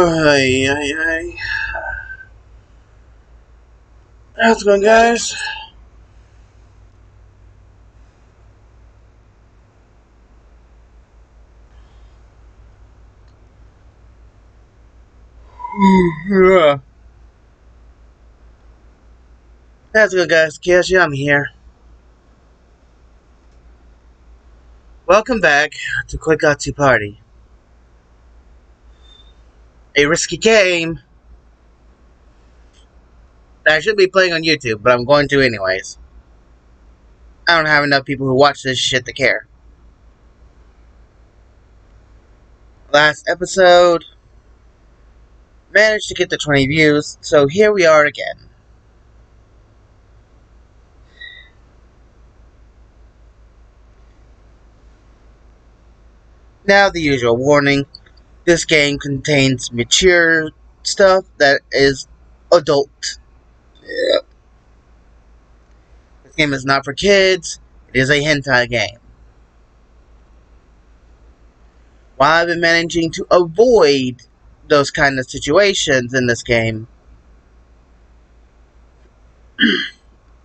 Ay, ay, ay. How's it going, guys? Yeah. How's it going, guys? Cassie, I'm here. Welcome back to Koikatsu Party. A risky game that I should be playing on YouTube, but I'm going to anyways. I don't have enough people who watch this shit to care. Last episode, managed to get to 20 views, so here we are again. Now, the usual warning. This game contains mature stuff that is adult. Yeah. This game is not for kids. It is a hentai game. While I've been managing to avoid those kind of situations in this game,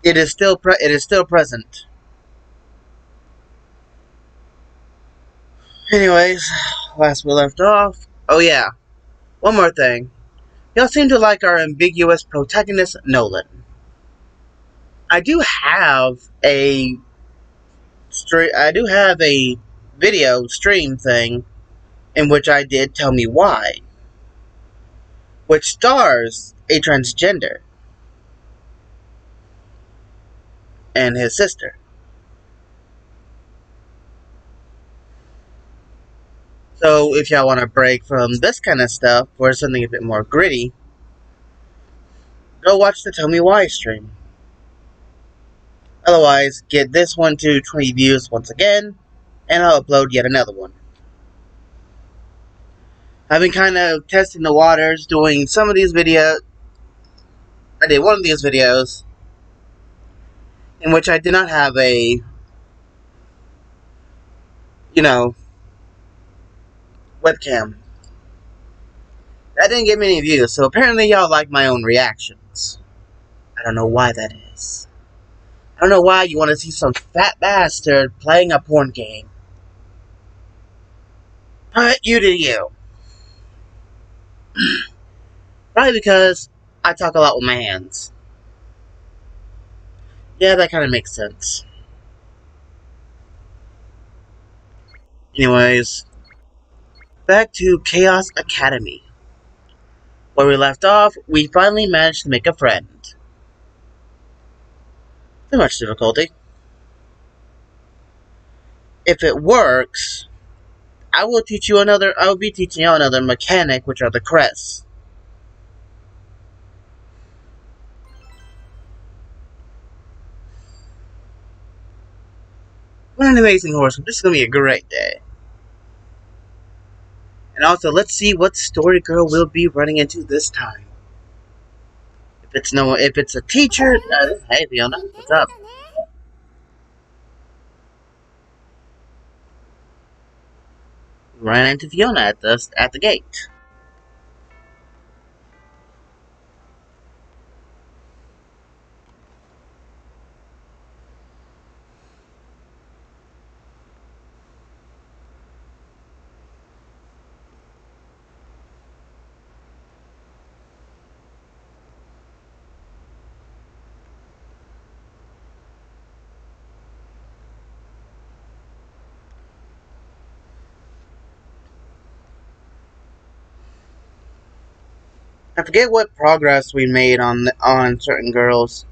it is still present. Anyways, last we left off. Oh yeah, one more thing. Y'all seem to like our ambiguous protagonist, Nolan. I do have a video stream thing in which I did Tell Me Why, which stars a transgender and his sister. So if y'all want to break from this kind of stuff for something a bit more gritty, go watch the Tell Me Why stream. Otherwise, get this one to 20 views once again, and I'll upload yet another one. I've been kind of testing the waters, doing some of these videos. I did one of these videos in which I did not have a, webcam. That didn't get many views, so apparently y'all like my own reactions. I don't know why that is. I don't know why you want to see some fat bastard playing a porn game. But you do you. Probably because I talk a lot with my hands. Yeah, that kind of makes sense. Anyways, back to Chaos Academy. Where we left off, we finally managed to make a friend. Too much difficulty. If it works, I will be teaching you another mechanic, which are the crests. What an amazing horse. This is going to be a great day. And also, let's see what story girl we'll be running into this time. If it's a teacher, hey Fiona, what's up? Ran into Fiona at the gate. I forget what progress we made on certain girls.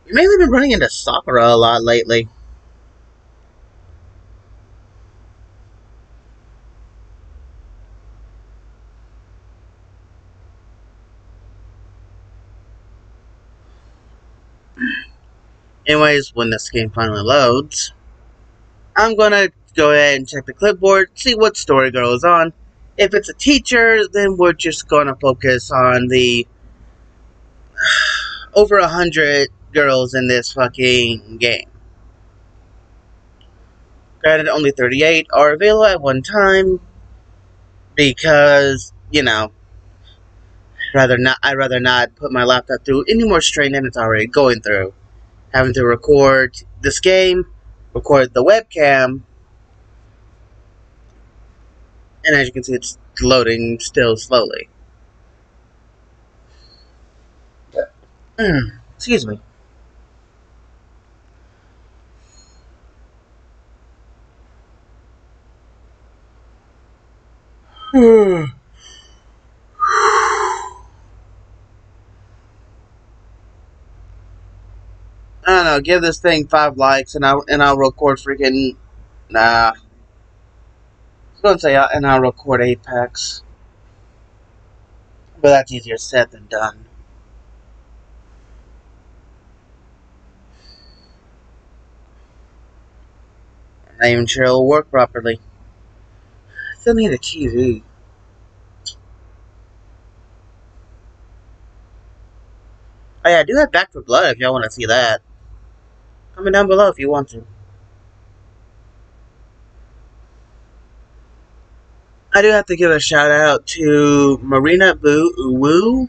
We mainly been running into Sakura a lot lately. Anyways, when this game finally loads, I'm gonna go ahead and check the clipboard, see what story girl is on. If it's a teacher, then we're just gonna focus on the over 100 girls in this fucking game. Granted, only 38 are available at one time because, I'd rather not put my laptop through any more strain than it's already going through. Having to record this game, record the webcam, and as you can see, it's loading still slowly. Excuse me. I don't know. Give this thing 5 likes, and I'll record freaking. Nah. I was gonna say, and I'll record Apex, but that's easier said than done. I'm not even sure it'll work properly. I still need a TV. Oh yeah, I do have Back for Blood if y'all want to see that. Comment down below if you want to. I do have to give a shout out to Marina Boo Uwu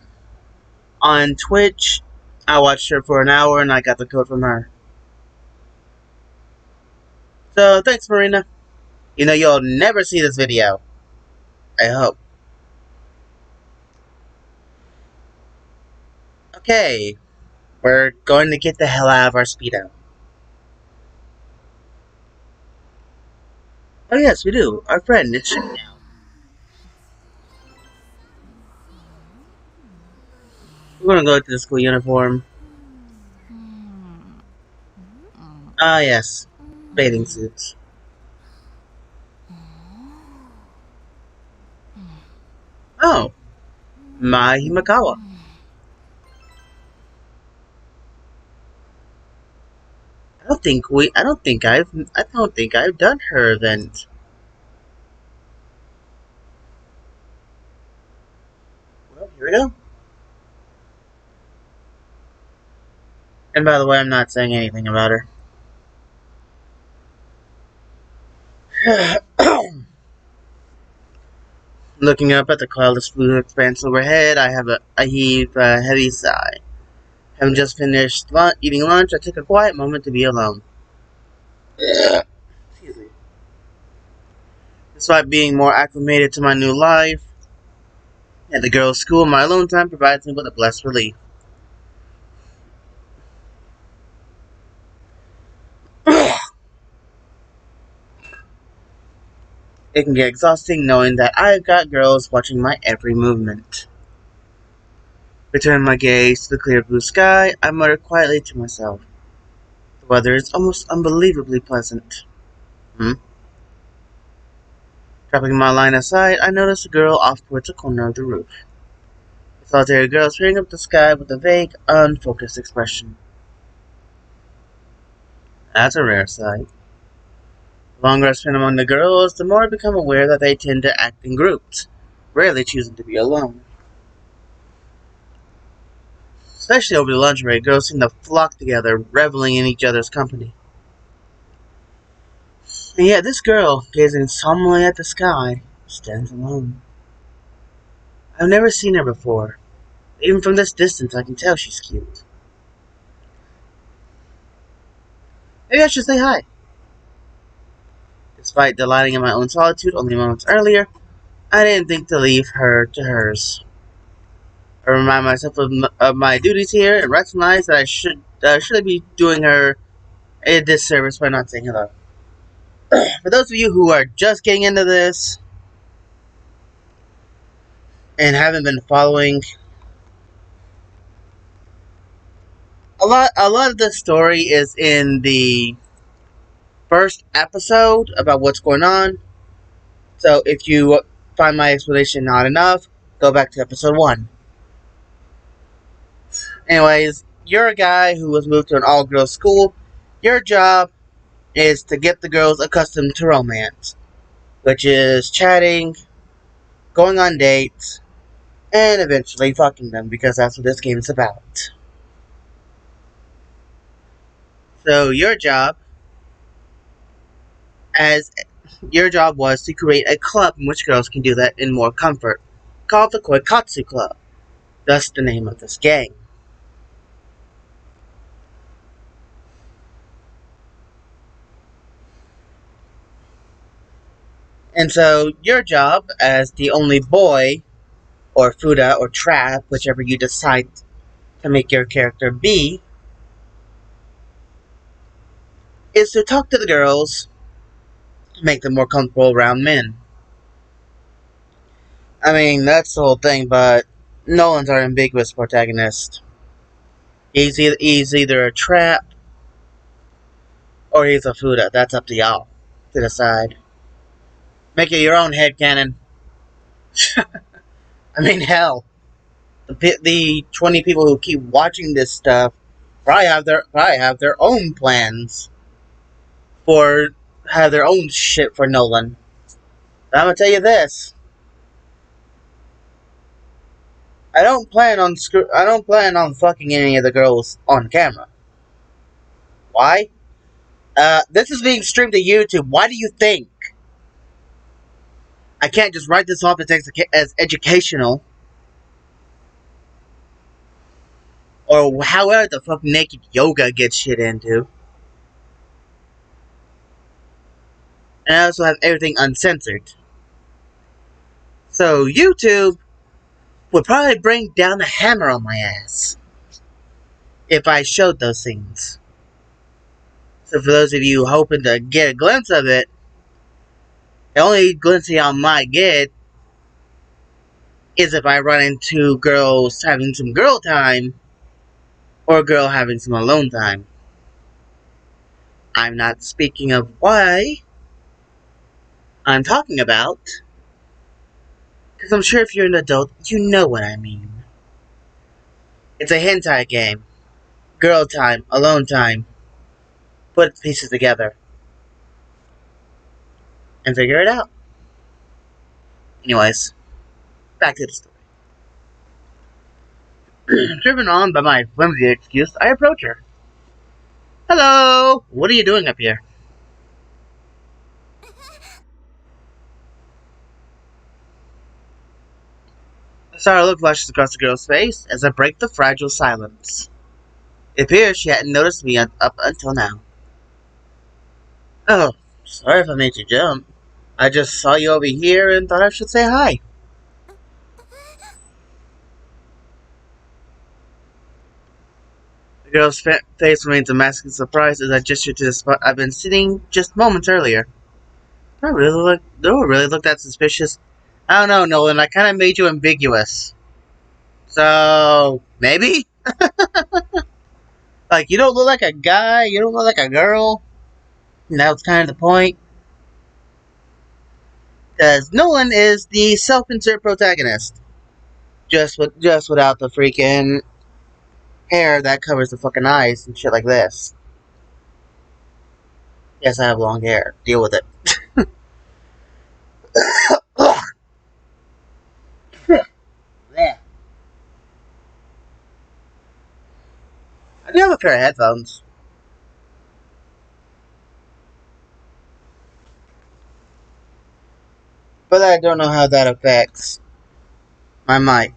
on Twitch. I watched her for an hour and I got the code from her. So thanks, Marina. You know you'll never see this video. I hope. Okay, we're going to get the hell out of our speedo. Oh yes, we do. Our friend, it's now. We're gonna go to the school uniform. Ah yes, bathing suits. Oh, Mai Himakawa. I don't think I've done her event. Well, here we go. And by the way, I'm not saying anything about her. Looking up at the cloudless blue expanse overhead, I heave a heavy sigh. Having just finished eating lunch, I took a quiet moment to be alone. Excuse me. Despite being more acclimated to my new life, at the girls' school, my alone time provides me with a blessed relief. It can get exhausting knowing that I've got girls watching my every movement. Returning my gaze to the clear blue sky, I mutter quietly to myself. The weather is almost unbelievably pleasant. Dropping my line of sight, I notice a girl off towards the corner of the roof. The solitary girl staring up the sky with a vague, unfocused expression. That's a rare sight. The longer I spend among the girls, the more I become aware that they tend to act in groups, rarely choosing to be alone. Especially over the lunch break, girls seem to flock together, reveling in each other's company. And yet this girl, gazing solemnly at the sky, stands alone. I've never seen her before. Even from this distance, I can tell she's cute. Maybe I should say hi. Despite delighting in my own solitude only moments earlier, I didn't think to leave her to hers. I remind myself of my duties here and recognize that I should be doing her a disservice by not saying hello. For those of you who are just getting into this and haven't been following, a lot of the story is in the first episode about what's going on. So if you find my explanation not enough, go back to episode 1. Anyways, you're a guy who was moved to an all-girls school. Your job is to get the girls accustomed to romance, which is chatting, going on dates, and eventually fucking them, because that's what this game is about. So your job as your job was to create a club in which girls can do that in more comfort, called the Koikatsu Club, thus the name of this gang. And so your job as the only boy, or Fuda, or Trap, whichever you decide to make your character be, is to talk to the girls to make them more comfortable around men. I mean, that's the whole thing, but Nolan's our ambiguous protagonist. He's either a Trap or he's a Fuda. That's up to y'all to decide. Make it your own headcanon. I mean, hell, the 20 people who keep watching this stuff probably have their own plans for have their own shit for Nolan. But I'm gonna tell you this: I don't plan on fucking any of the girls on camera. Why? This is being streamed to YouTube. Why do you think I can't just write this off as educational, or however the fuck naked yoga gets shit into, and I also have everything uncensored? So YouTube would probably bring down the hammer on my ass if I showed those things. So for those of you hoping to get a glimpse of it, the only glimpse y'all might get is if I run into girls having some girl time or a girl having some alone time. I'm not speaking of why I'm talking about, because I'm sure if you're an adult, you know what I mean. It's a hentai game. Girl time, alone time. Put pieces together and figure it out. Anyways, back to the story. Driven on by my flimsy excuse, I approach her. Hello! What are you doing up here? A sour look flashes across the girl's face as I break the fragile silence. It appears she hadn't noticed me up until now. Oh, sorry if I made you jump. I just saw you over here and thought I should say hi. The girl's face remains a mask of surprise as I gesture to the spot I've been sitting just moments earlier. Do I really look that suspicious? I don't know, Nolan. I kind of made you ambiguous. So, maybe? Like, you don't look like a guy, you don't look like a girl. And that was kind of the point. Because Nolan is the self-insert protagonist. Just without the freaking hair that covers the fucking eyes and shit like this. Yes, I have long hair. Deal with it. Yeah. I do have a pair of headphones. But I don't know how that affects my mic.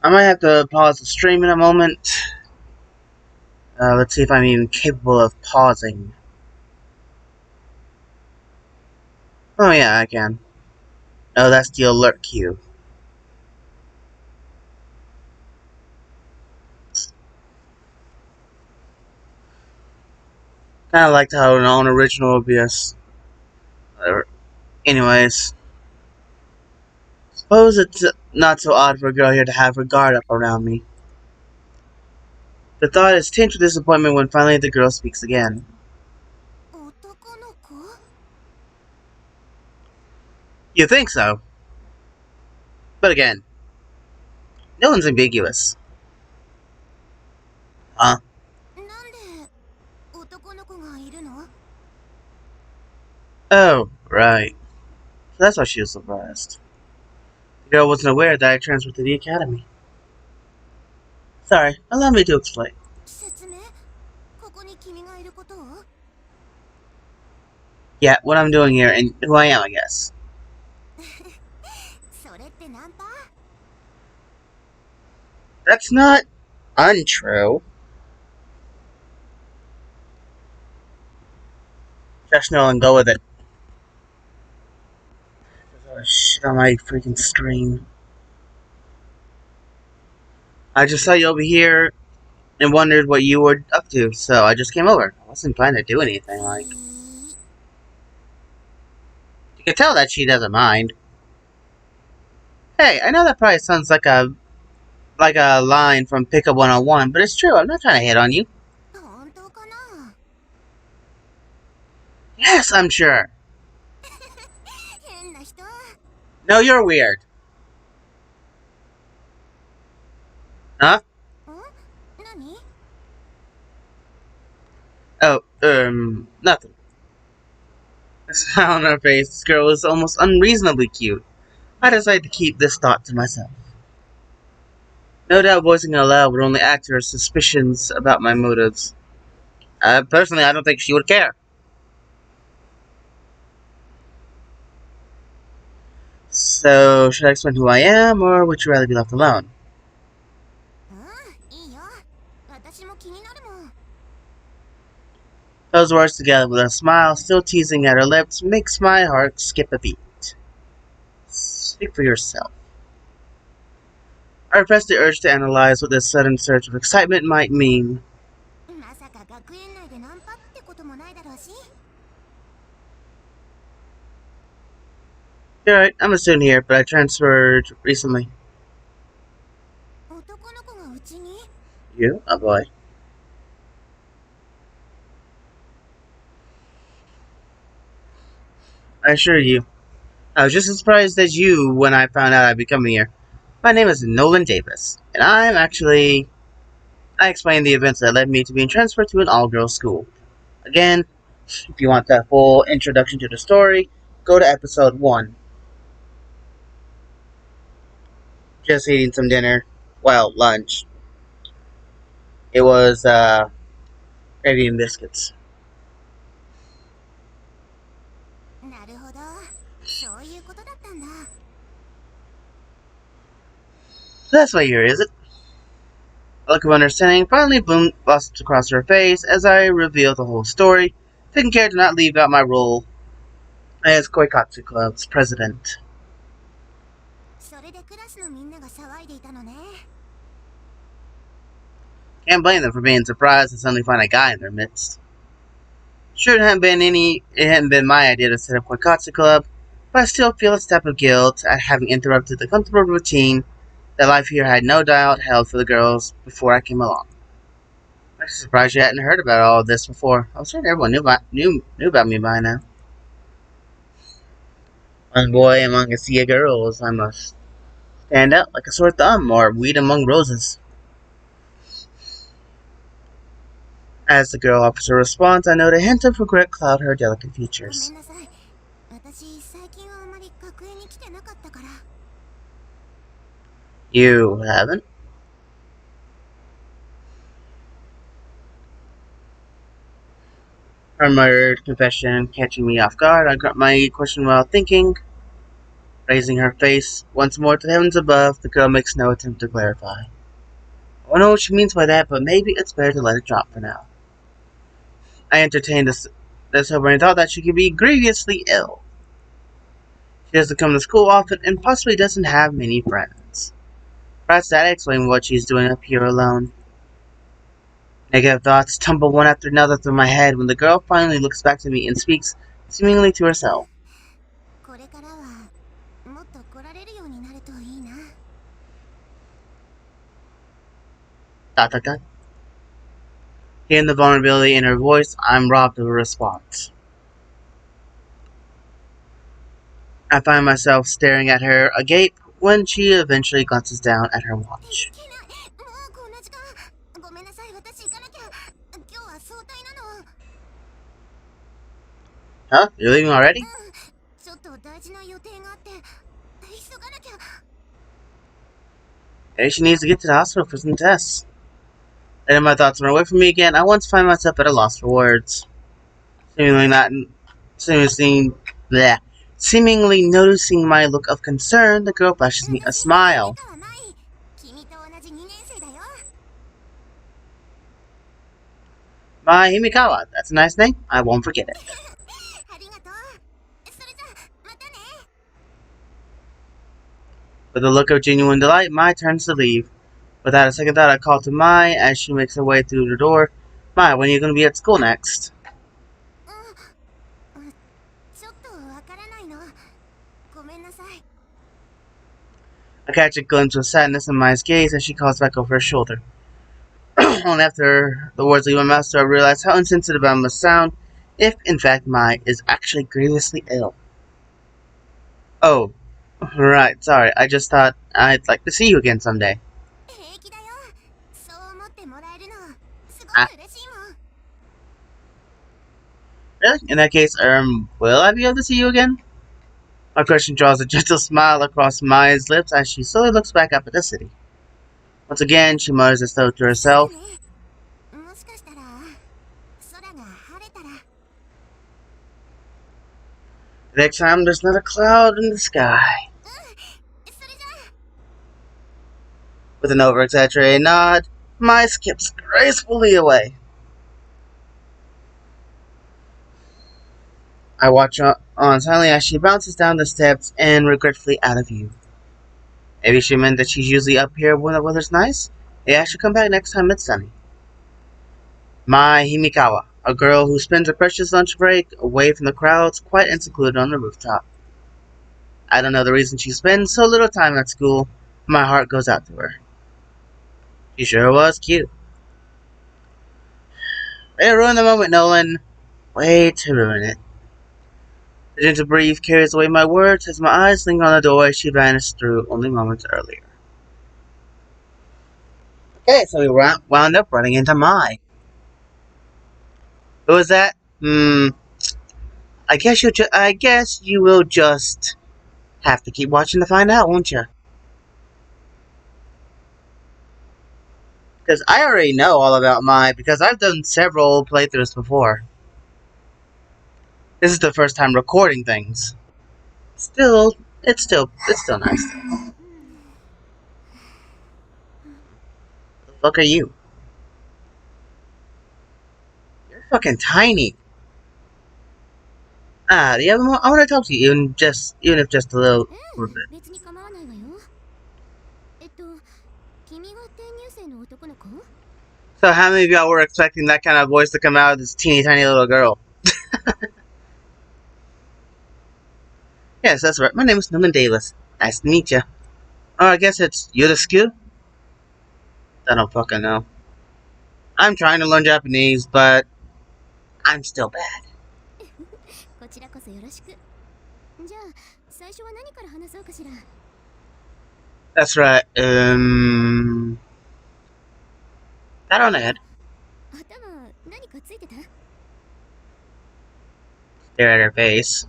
I might have to pause the stream in a moment. Let's see if I'm even capable of pausing. Oh yeah, I can. Oh, that's the alert cue. Kinda liked how an own original OBS. Whatever. Anyways. Suppose it's not so odd for a girl here to have her guard up around me. The thought is tinged with disappointment when finally the girl speaks again. You think so? But again, no one's ambiguous. Huh? Oh, right. So that's why she was surprised. The girl wasn't aware that I transferred to the academy. Sorry, allow me to explain. Yeah, what I'm doing here and who I am, I guess. That's not untrue. Just know and go with it. Oh, shit on my freaking screen. I just saw you over here and wondered what you were up to, so I just came over. I wasn't planning to do anything, like... You can tell that she doesn't mind. Hey, I know that probably sounds like a line from Pickup 101, but it's true, I'm not trying to hit on you. Yes, I'm sure. No, you're weird. Huh? Oh, nothing. A smile on her face, this girl is almost unreasonably cute. I decided to keep this thought to myself. No doubt voicing it aloud would only add to her suspicions about my motives. Personally, I don't think she would care. So, should I explain who I am, or would you rather be left alone? Those words together with a smile still teasing at her lips makes my heart skip a beat. Speak for yourself. I repressed the urge to analyze what this sudden surge of excitement might mean. You're right, I'm a student here, but I transferred recently. You? Oh boy. I assure you, I was just as surprised as you when I found out I'd be coming here. My name is Nolan Davis, and I explained the events that led me to being transferred to an all-girls school. Again, if you want that full introduction to the story, go to episode 1. Just eating some dinner. Well, lunch. It was, gravy and biscuits. So that's why you're here, is it? A look of understanding finally busts across her face as I reveal the whole story, taking care to not leave out my role as Koikatsu Club's president. Can't blame them for being surprised to suddenly find a guy in their midst. Sure, it hadn't been my idea to set up Koikatsu Club, but I still feel a step of guilt at having interrupted the comfortable routine that life here had no doubt held for the girls before I came along. I'm surprised you hadn't heard about all of this before. I was certain everyone knew about me by now. One boy among a sea of girls, I must stand out like a sore thumb or weed among roses. As the girl offers her response, I note a hint of regret cloud her delicate features. You haven't? Her muttered confession catching me off guard, I got my question while thinking. Raising her face once more to the heavens above, the girl makes no attempt to clarify. I don't know what she means by that, but maybe it's better to let it drop for now. I entertained this sobering thought that she could be grievously ill. She doesn't come to school often and possibly doesn't have many friends. Perhaps that explains what she's doing up here alone. Negative thoughts tumble one after another through my head when the girl finally looks back to me and speaks, seemingly to herself. Dot dot dot. Hearing the vulnerability in her voice, I'm robbed of a response. I find myself staring at her agape when she eventually glances down at her watch. Huh? You're leaving already? Maybe she needs to get to the hospital for some tests. Letting my thoughts run away from me again, I once find myself at a loss for words. Seemingly not seemingly, bleh, seemingly noticing my look of concern, the girl flashes me a smile. My Himikawa, that's a nice name. I won't forget it. With a look of genuine delight, Mai turns to leave. Without a second thought, I call to Mai as she makes her way through the door. Mai, when are you going to be at school next? I catch a glimpse of sadness in Mai's gaze as she calls back over her shoulder. Only after the words leave my mouth do I realize how insensitive I must sound if, in fact, Mai is actually grievously ill. Oh, right, sorry. I just thought I'd like to see you again someday. Ah, really? In that case, will I be able to see you again? My question draws a gentle smile across Mai's lips as she slowly looks back up at the city. Once again, she mutters as though to herself. Next time, there's not a cloud in the sky. With an over-exaggerated nod, Mai skips gracefully away. I watch on silently as she bounces down the steps and regretfully out of view. Maybe she meant that she's usually up here when the weather's nice. Maybe I should come back next time it's sunny. Mai Himikawa, a girl who spends her precious lunch break away from the crowds, quiet and secluded on the rooftop. I don't know the reason she spends so little time at school. My heart goes out to her. She sure was cute. Way to ruin the moment, Nolan. Way to ruin it. The gentle breeze carries away my words as my eyes linger on the doorway she vanished through only moments earlier. Okay, so we wound up running into Mai. Who was that? I guess you will just have to keep watching to find out, won't you? Because I already know all about Mai because I've done several playthroughs before. This is the first time recording things. Still, it's still nice. The fuck are you? You're fucking tiny. Yeah, I want to talk to you, even if just a little bit. So how many of y'all were expecting that kind of voice to come out of this teeny tiny little girl? Yes, that's right. My name is Norman Davis. Nice to meet you. Oh, I guess it's Yudasku? I don't fucking know. I'm trying to learn Japanese, but I'm still bad. That's right. Pat on the head. Stare at her face.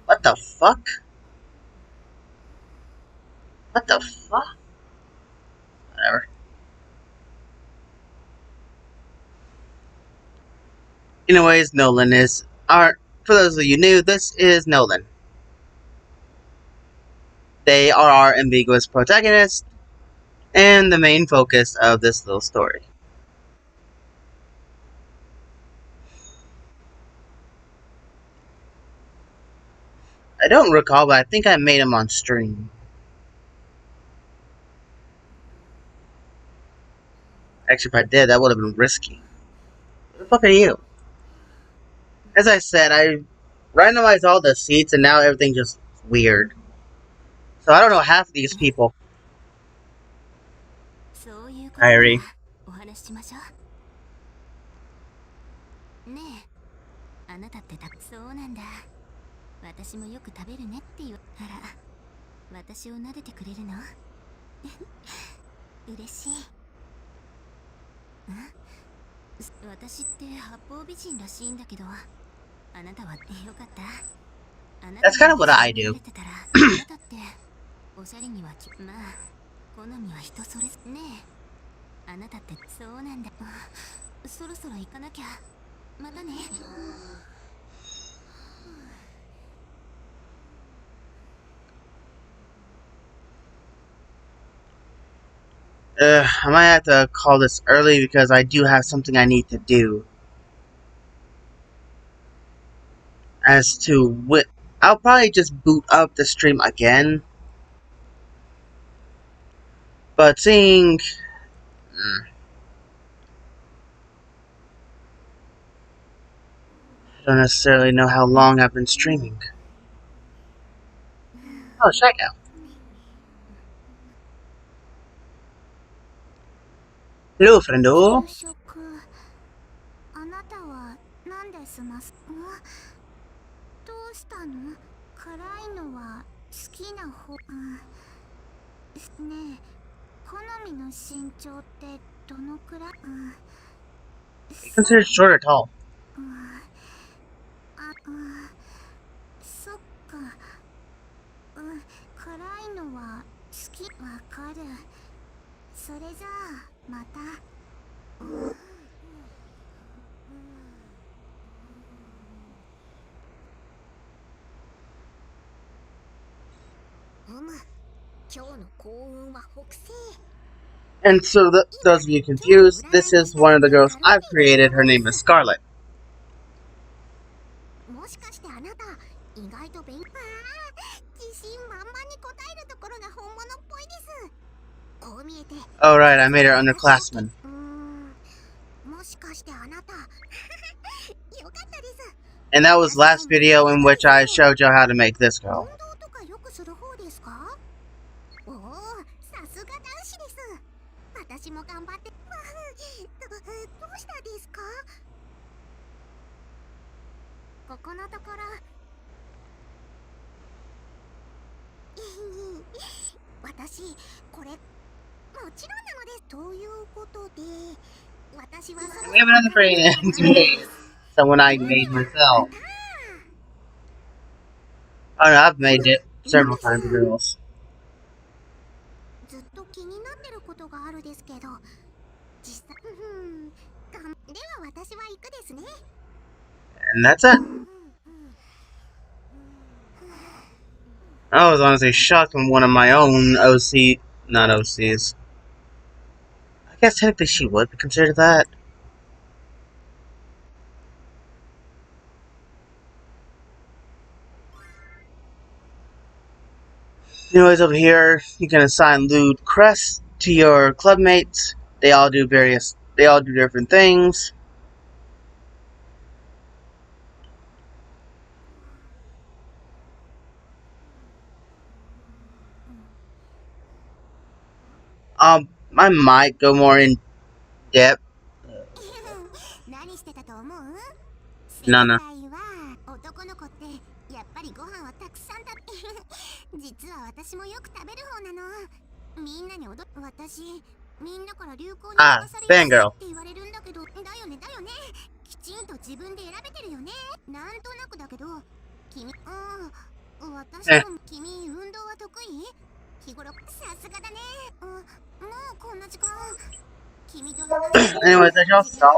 What the fuck? What the fuck? Whatever. Anyways, Nolan is for those of you new, this is Nolan. They are our ambiguous protagonists and the main focus of this little story. I don't recall, but I think I made him on stream. Actually, if I did, that would have been risky. Who the fuck are you? As I said, I randomized all the seats and now everything's just weird. So I don't know half of these people. Kyrie. あなたってそうなんだ。私もよく食べるねって言う。あら、私を撫でてくれるの？嬉しい。私って八方美人らしいんだけど、あなたはよかった。That's kind of what I do. あなたっておしゃれにはまあ好みは人それぞれねえ。あなたってそうなんだ。そろそろ行かなきゃ。またね。I might have to call this early because I do have something I need to do. As to what, I'll probably just boot up the stream again. But seeing... I don't necessarily know how long I've been streaming. Oh, check out. Hello, friendo. あなたは何で済ます？どうしたの？辛いのは好きな方。ねえ、好みの身長ってどのくらい？Considered short or tall? そっか。辛いのは好き。わかる。それじゃあまた。And so, those of you confused, this is one of the girls I've created. Her name is Scarlet. Oh right, I made her underclassman. And that was last video in which I showed you how to make this girl. We have another friend. Someone I made myself. Oh no, I've made it several times, girls. And that's it. I was honestly shocked when one of my own not OCs. I guess technically she would be considered that. Anyways, over here, you can assign lewd crests to your clubmates. They all do different things. I might go more in depth. Nana. 実は私もよく食べる方なの。みんなにみんなから流行に流されるって言われるんだけど、だよね。きちんと自分で選べてるよね。なんとなくだけど、君、私も君運動は得意？日頃さすがだね。もうこんな時間。君と話す。Anyways, as y'all saw,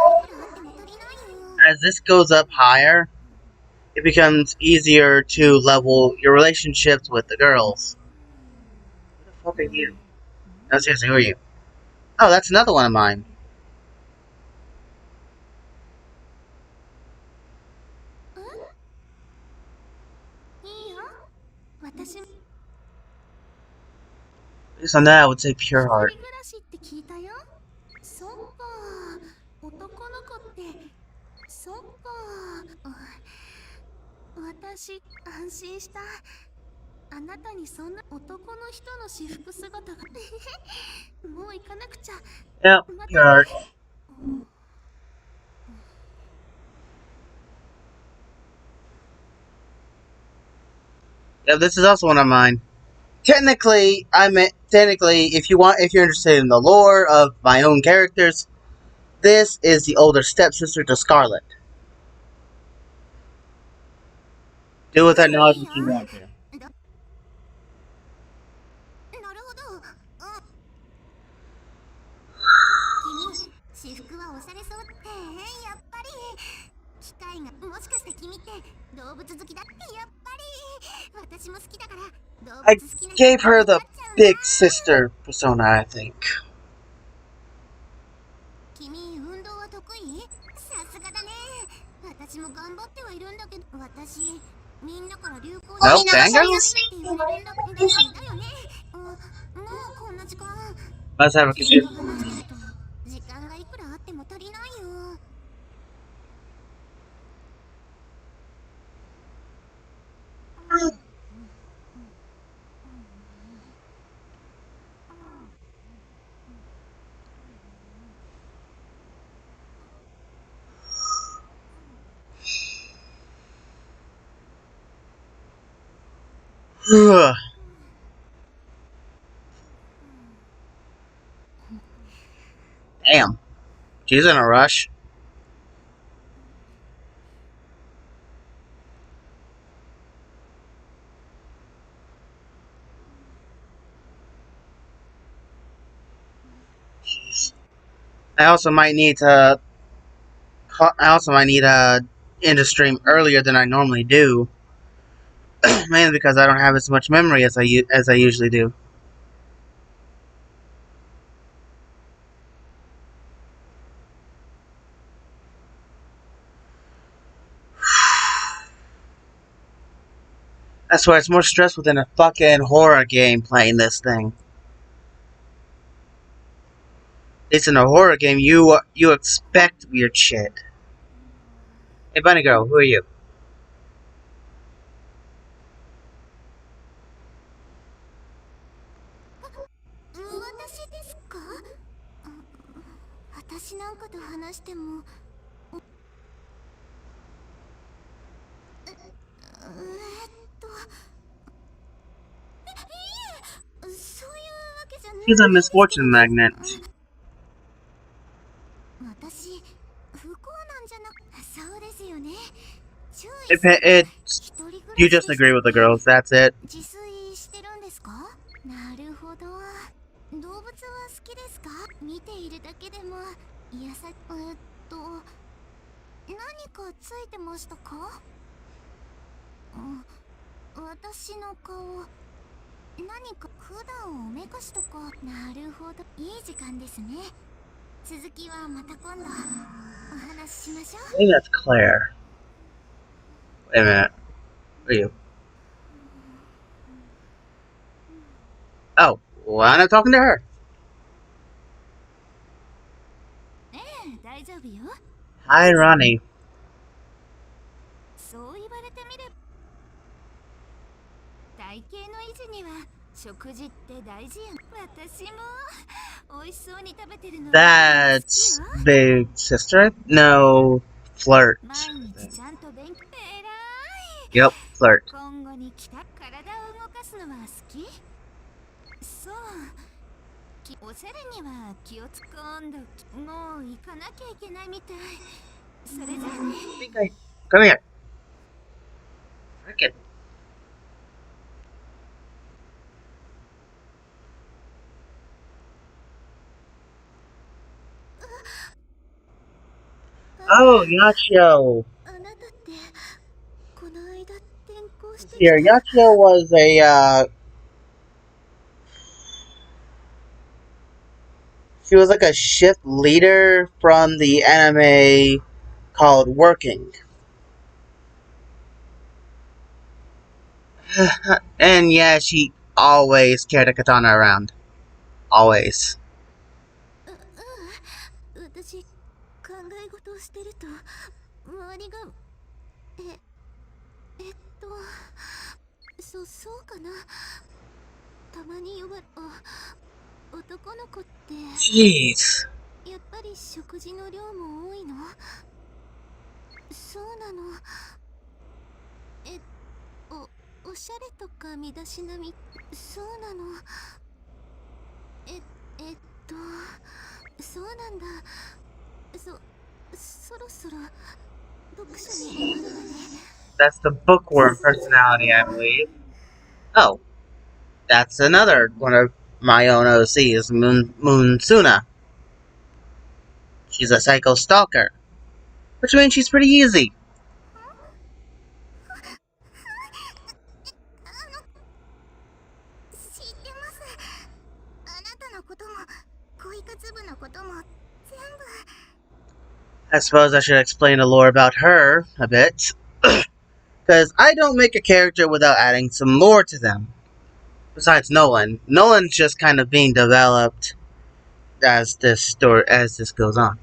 as this goes up higher, it becomes easier to level your relationships with the girls. fuck are you? No, seriously, who are you? Oh, that's another one of mine. いいよ。私も Based on that, I would say 一 Pure 人 Heart. 暮らしって聞いたよ。そっか。男の子って。そっか。私、安心した。あなたにそんな男の人の私服姿が。もう行かなくちゃ。 Yep, また Pure Heart. ね。Yeah, this is also one of mine. Technically, if you're interested in the lore of my own characters, this is the older stepsister to Scarlet. Do with that knowledge what you want to. なるほど。君、私服はおしゃれそう。やっぱり。機械が、もしかして君って動物好きだって。やっぱり。私も好きだから、動物 I 好きな人 gave her になっ the ちゃうな。 big sister persona, I think. 君、運動は得意？さすがだね。私も頑張ってはいるんだけど、私、みんなから流行に No, って言 fangirls? われるんだ。だよね。もうこんな時間。 Let's have a 君 computer. と話してると、時間がいくらあっても足りないよ。Damn. She's in a rush. Jeez. I also might need to end the stream earlier than I normally do, mainly because I don't have as much memory as I usually do. I swear, it's more stressful than a fucking horror game playing this thing. It's in a horror game, you expect weird shit. Hey, bunny girl, who are you? 私ですか？私なんかと話しても。そういうわけじゃない。 She's a misfortune magnet. 私、不幸なんじゃなく、そうですよね。注意 It's 一人暮らし you just agree with the girls. That's it. 自炊してるんですか？なるほど。動物は好きですか？見ているだけでも癒さ何かついてましたか？私の顔、何か普段おめかしとか。なるほど、いい時間ですね。続きはまた今度お話ししましょう。 I think that's Claire. Wait a minute. Who are you? Oh, why am I talking to her? 大丈夫よ。 Hi, Ronnie. そう言われてみれば、体型の維持には食事って大事や。私も美味しそうに食べてるの。 That's big sister? No, flirt. 毎日ちゃんと勉強。偉い。 Yep, flirt. 今後に来た。体を動かすのは好き？そう。おしゃれには気をつかんだ。もう行かなきゃいけないみたい。それじゃあね。 Come here. Okay. Oh, Yachio. あなたってこの間転校してきた。 Here, Yachio was a She was like a shift leader from the anime called Working. And yeah, she always carried a katana around. Always. 私考え事をしてると周りがええっとそうかな。たまに呼ば男の子ってJeez. やっぱり食事の量も多いの？そうなの。えおしゃれとか身だしなみ、そうなの。ええっとそうなんだ。そろそろ読書に戻るわね。 That's the bookworm personality, I believe. Oh, that's another one of my own OCs, Moonsuna. She's a psycho stalker, which means she's pretty easy. 知ってます。あなたのことも恋活部のことも全部。 I suppose I should explain the lore about her a bit. Because I don't make a character without adding some lore to them. Besides Nolan. Nolan's just kind of being developed as this goes on.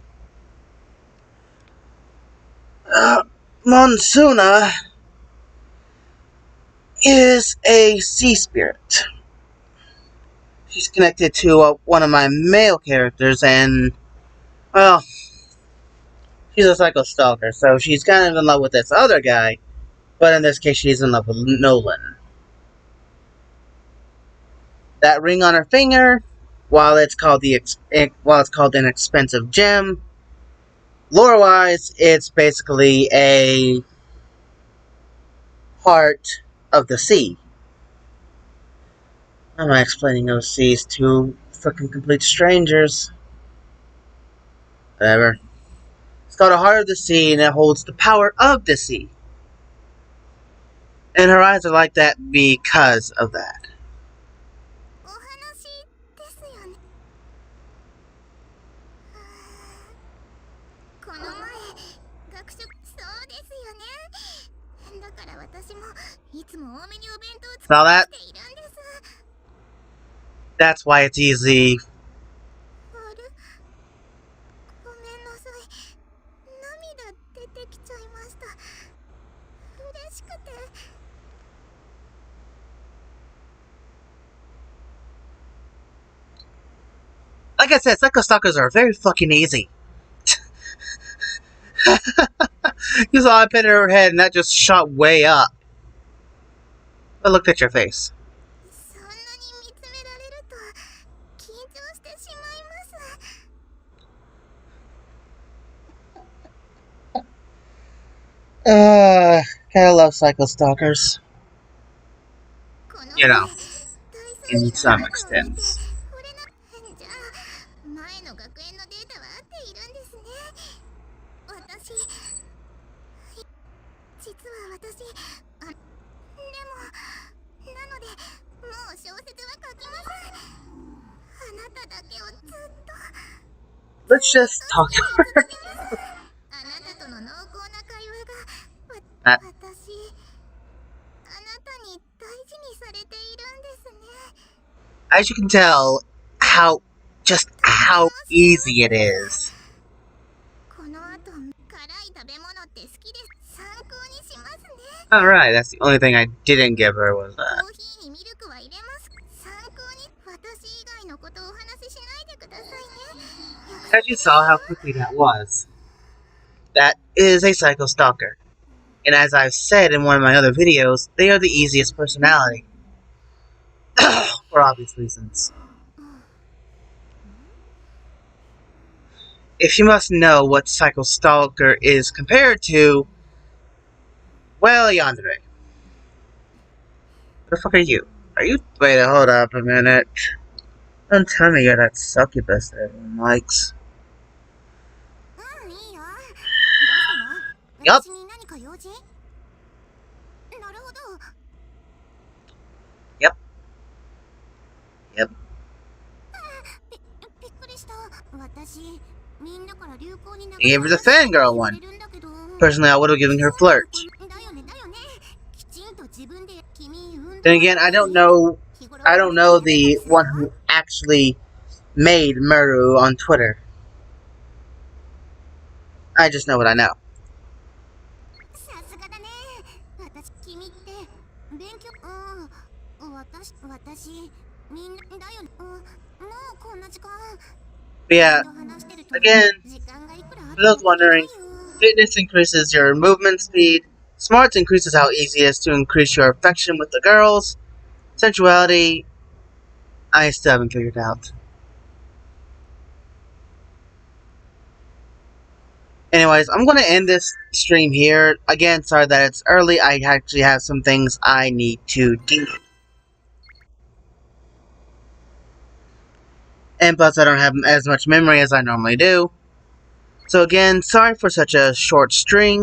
Monsuna is a sea spirit. She's connected to one of my male characters, and well, she's a psycho stalker, so she's kind of in love with this other guy, but in this case, she's in love with Nolan. That ring on her finger, while it's called an expensive gem, lore-wise, it's basically a heart of the sea. How am I explaining those seas to fucking complete strangers? Whatever. It's called a heart of the sea, and it holds the power of the sea. And her eyes are like that because of that. お話ですよね。この前学食、そうですよね。だから私もいつも多めにお弁当を作 Saw that? っているんです。 That's why it's easy. あれ、ごめんなさい。涙出てきちゃいました。嬉しくて。 Like I said, psycho stalkers are very fucking easy. You saw I pin in her head and that just shot way up. But looked at your face. そんなに見つめられると緊張してしまいます。 Kinda love psycho stalkers. この You 前 know, 体操 in 着の some あなたを見て extent. 惚れな。じゃあ前の学園のデータは合っているんですね。私実は私でもなのでもう小説は書きません。あなただけをずっと Let's just talk to her. あなたとの濃厚な会話あが私あなたに大事にされているんですね。 As you can tell, how easy it is. この後辛い食べ物って好きです。参考にしますね。 Alright, that's the only thing I didn't give her was コ that. ーヒーにミルクは入れます。参考に私以外のことをお話ししないでくださいね。 As you saw how quickly that was. That is a psycho stalker. And as I've said in one of my other videos, they are the easiest personality. For obvious reasons. If you must know what Psycho Stalker is compared to, well, Yandere. What the fuck are you? Wait, hold up a minute. Don't tell me you're that succubus that everyone likes. うん、いいよ。どうしたの？ Yup. 私に何か用事？なるほど。 Yep. Yep. びっくりした。He gave her the fangirl one. Personally, I would have given her flirt. Then again, I don't know the one who actually made Muru on Twitter. I just know what I know. But yeah, again, for those wondering, fitness increases your movement speed, smarts increases how easy it is to increase your affection with the girls, sensuality, I still haven't figured out. Anyways, I'm going to end this stream here. Again, sorry that it's early. I actually have some things I need to do. And plus, I don't have as much memory as I normally do. So again, sorry for such a short stream.